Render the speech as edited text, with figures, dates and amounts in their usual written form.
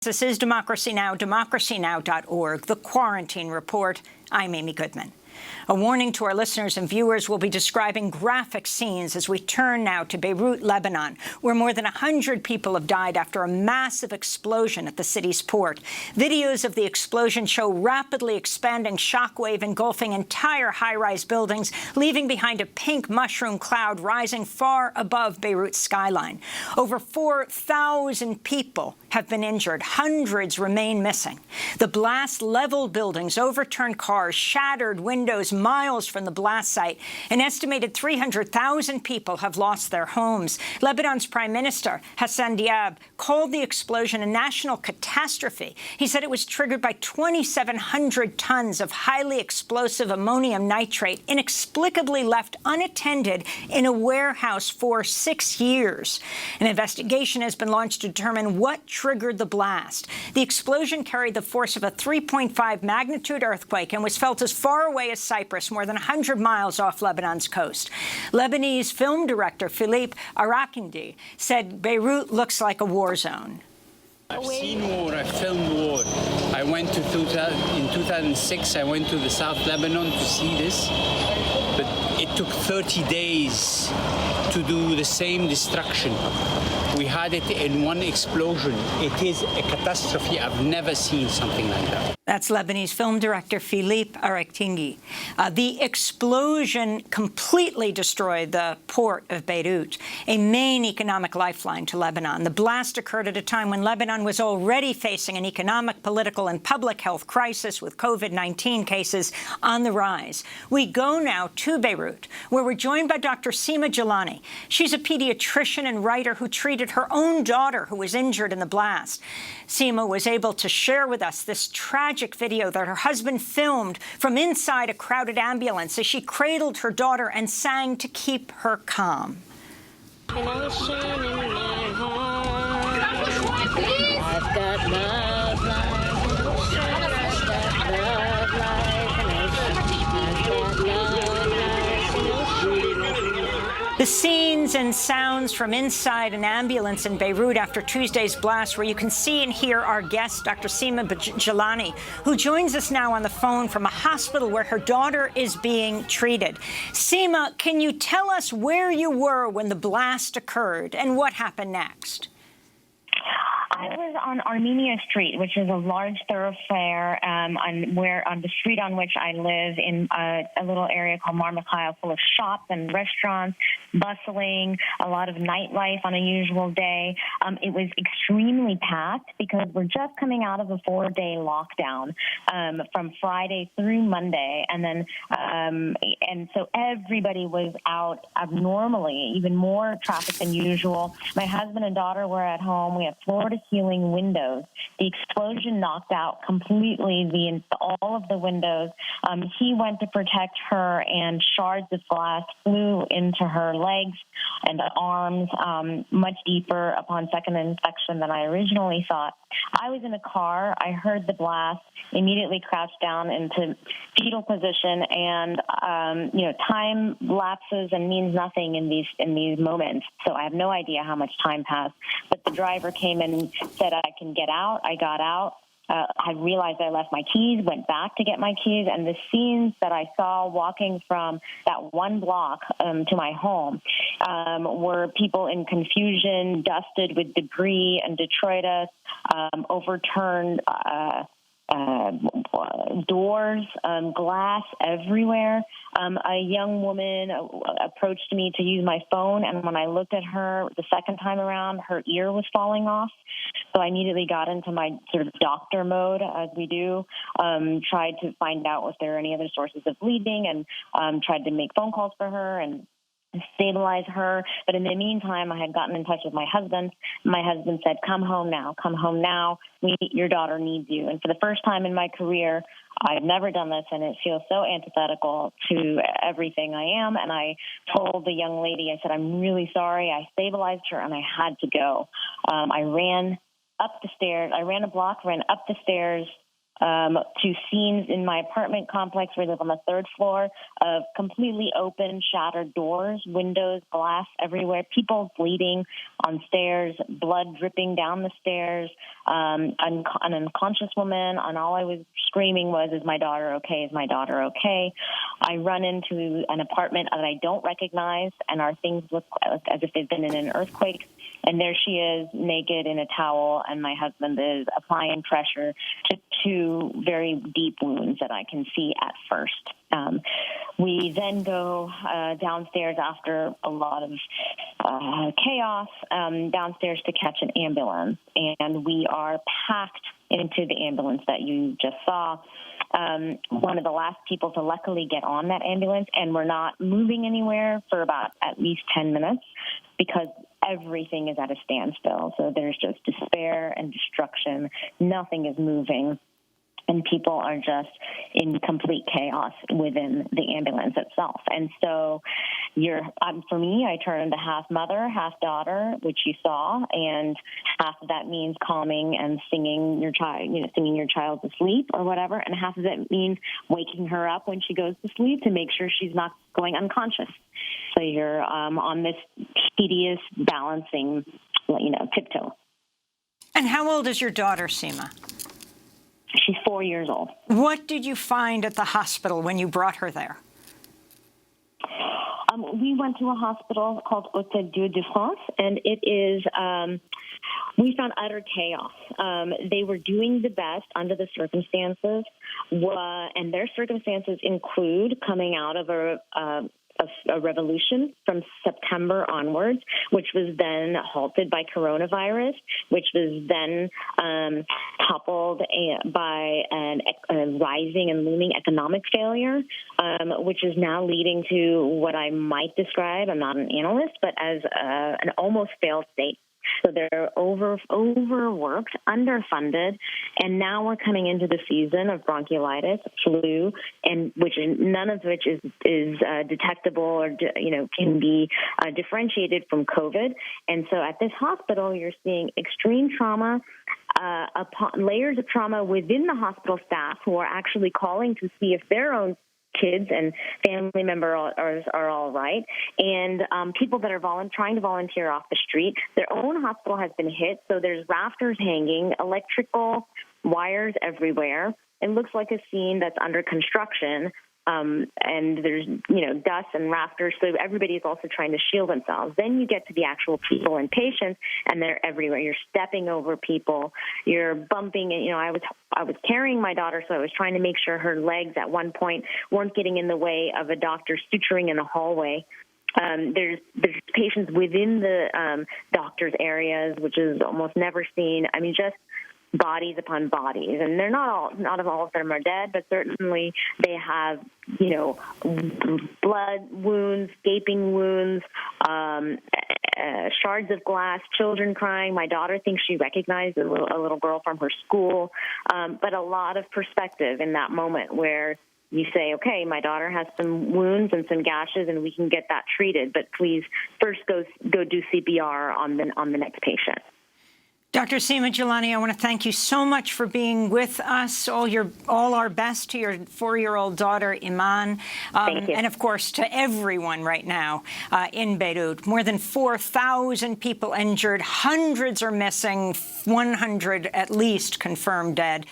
This is Democracy Now!, democracynow.org, The Quarantine Report. I'm Amy Goodman. A warning to our listeners and viewers: will be describing graphic scenes as we turn now to Beirut, Lebanon, where more than 100 people have died after a massive explosion at the city's port. Videos of the explosion show rapidly expanding shockwave engulfing entire high-rise buildings, leaving behind a pink mushroom cloud rising far above Beirut's skyline. Over 4,000 people have been injured. Hundreds remain missing. The blast leveled buildings, overturned cars, shattered windows miles from the blast site. An estimated 300,000 people have lost their homes. Lebanon's Prime Minister, Hassan Diab, called the explosion a national catastrophe. He said it was triggered by 2,700 tons of highly explosive ammonium nitrate inexplicably left unattended in a warehouse for 6 years. An investigation has been launched to determine what triggered the blast. The explosion carried the force of a 3.5 magnitude earthquake and was felt as far away as Cyprus, more than 100 miles off Lebanon's coast. Lebanese film director Philippe Arakindi said Beirut looks like a war zone. I've seen war, I've filmed war. I went to in 2006, I went to the South Lebanon to see this, but it took 30 days to do the same destruction. We had it in one explosion. It is a catastrophe. I've never seen something like that. That's Lebanese film director Philippe Araktingi. The explosion completely destroyed the port of Beirut, a main economic lifeline to Lebanon. The blast occurred at a time when Lebanon was already facing an economic, political, and public health crisis with COVID-19 cases on the rise. We go now to Beirut, where we're joined by Dr. Seema Jilani. She's a pediatrician and writer who treated her own daughter who was injured in the blast. Seema was able to share with us this tragic video that her husband filmed from inside a crowded ambulance as she cradled her daughter and sang to keep her calm. An ocean in my heart. I've got love like an ocean. I've got love like an ocean. I've got love like an ocean. The scenes and sounds from inside an ambulance in Beirut after Tuesday's blast, where you can see and hear our guest, Dr. Seema Jilani, who joins us now on the phone from a hospital where her daughter is being treated. Seema, can you tell us where you were when the blast occurred and what happened next? I was on Armenia Street, which is a large thoroughfare on the street on which I live in a little area called Mar Mikhail, full of shops and restaurants, bustling, a lot of nightlife on a usual day. It was extremely packed because we're just coming out of a 4-day lockdown from Friday through Monday, and then and so everybody was out abnormally, even more traffic than usual. My husband and daughter were at home. We have floor-to-ceiling windows. The explosion knocked out completely all of the windows. He went to protect her, and shards of glass flew into her legs and arms, much deeper upon second inspection than I originally thought. I was in a car. I heard the blast, immediately crouched down into fetal position, and time lapses and means nothing in these moments. So I have no idea how much time passed. But the driver came and said I can get out. I got out. I realized I left my keys, went back to get my keys, and the scenes that I saw walking from that one block to my home were people in confusion, dusted with debris and detritus, overturned doors, glass everywhere. A young woman approached me to use my phone, and when I looked at her the second time around, her ear was falling off. So I immediately got into my sort of doctor mode, as we do, tried to find out if there were any other sources of bleeding, and tried to make phone calls for her and stabilize her. But in the meantime, I had gotten in touch with my husband. My husband said, come home now, your daughter needs you. And for the first time in my career, I've never done this, and it feels so antithetical to everything I am. And I told the young lady, I said, I'm really sorry. I stabilized her, and I had to go. I ran up the stairs. I ran a block, ran up the stairs, to scenes in my apartment complex where I live on the third floor of completely open, shattered doors, windows, glass everywhere, people bleeding on stairs, blood dripping down the stairs, an unconscious woman, and all I was screaming was, "Is my daughter okay? Is my daughter okay?" I run into an apartment that I don't recognize, and our things look as if they've been in an earthquake. And there she is, naked in a towel, and my husband is applying pressure to two very deep wounds that I can see at first. We then go downstairs after a lot of chaos, downstairs to catch an ambulance, and we are packed into the ambulance that you just saw. One of the last people to luckily get on that ambulance, and we're not moving anywhere for about at least 10 minutes because everything is at a standstill. So there's just despair and destruction. Nothing is moving. And people are just in complete chaos within the ambulance itself. And so for me, I turn to half mother, half daughter, which you saw, and half of that means calming and singing your child to sleep or whatever, and half of it means waking her up when she goes to sleep to make sure she's not going unconscious. So you're on this tedious balancing, tiptoe. And how old is your daughter, Seema? She's 4 years old. What did you find at the hospital when you brought her there? We went to a hospital called Hôtel Dieu de France, and it is, we found utter chaos. They were doing the best under the circumstances, and their circumstances include coming out of a revolution from September onwards, which was then halted by coronavirus, which was then toppled by a rising and looming economic failure, which is now leading to what I might describe, I'm not an analyst, but as an almost failed state. So they're overworked, underfunded, and now we're coming into the season of bronchiolitis, flu, and none of which is detectable or can be differentiated from COVID. And so at this hospital, you're seeing extreme trauma, upon layers of trauma within the hospital staff who are actually calling to see if their own kids and family members are all right, and people that are trying to volunteer off the street. Their own hospital has been hit, so there's rafters hanging, electrical wires everywhere. It looks like a scene that's under construction, and there's dust and rafters, so everybody is also trying to shield themselves. Then you get to the actual people and patients, and they're everywhere. You're stepping over people, you're bumping. I was carrying my daughter, so I was trying to make sure her legs at one point weren't getting in the way of a doctor suturing in a hallway. There's patients within the doctor's areas, which is almost never seen. I mean, just bodies upon bodies, and they're not all of them are dead, but certainly they have blood wounds, gaping wounds, shards of glass, children crying. My daughter thinks she recognized a little girl from her school, but a lot of perspective in that moment where you say, okay, my daughter has some wounds and some gashes, and we can get that treated, but please first go do CPR on the next patient. Dr. Seema Jilani, I want to thank you so much for being with us. All our best to your 4-year-old daughter, Iman. Thank you. And, of course, to everyone right now in Beirut. More than 4,000 people injured. Hundreds are missing. 100 at least confirmed dead.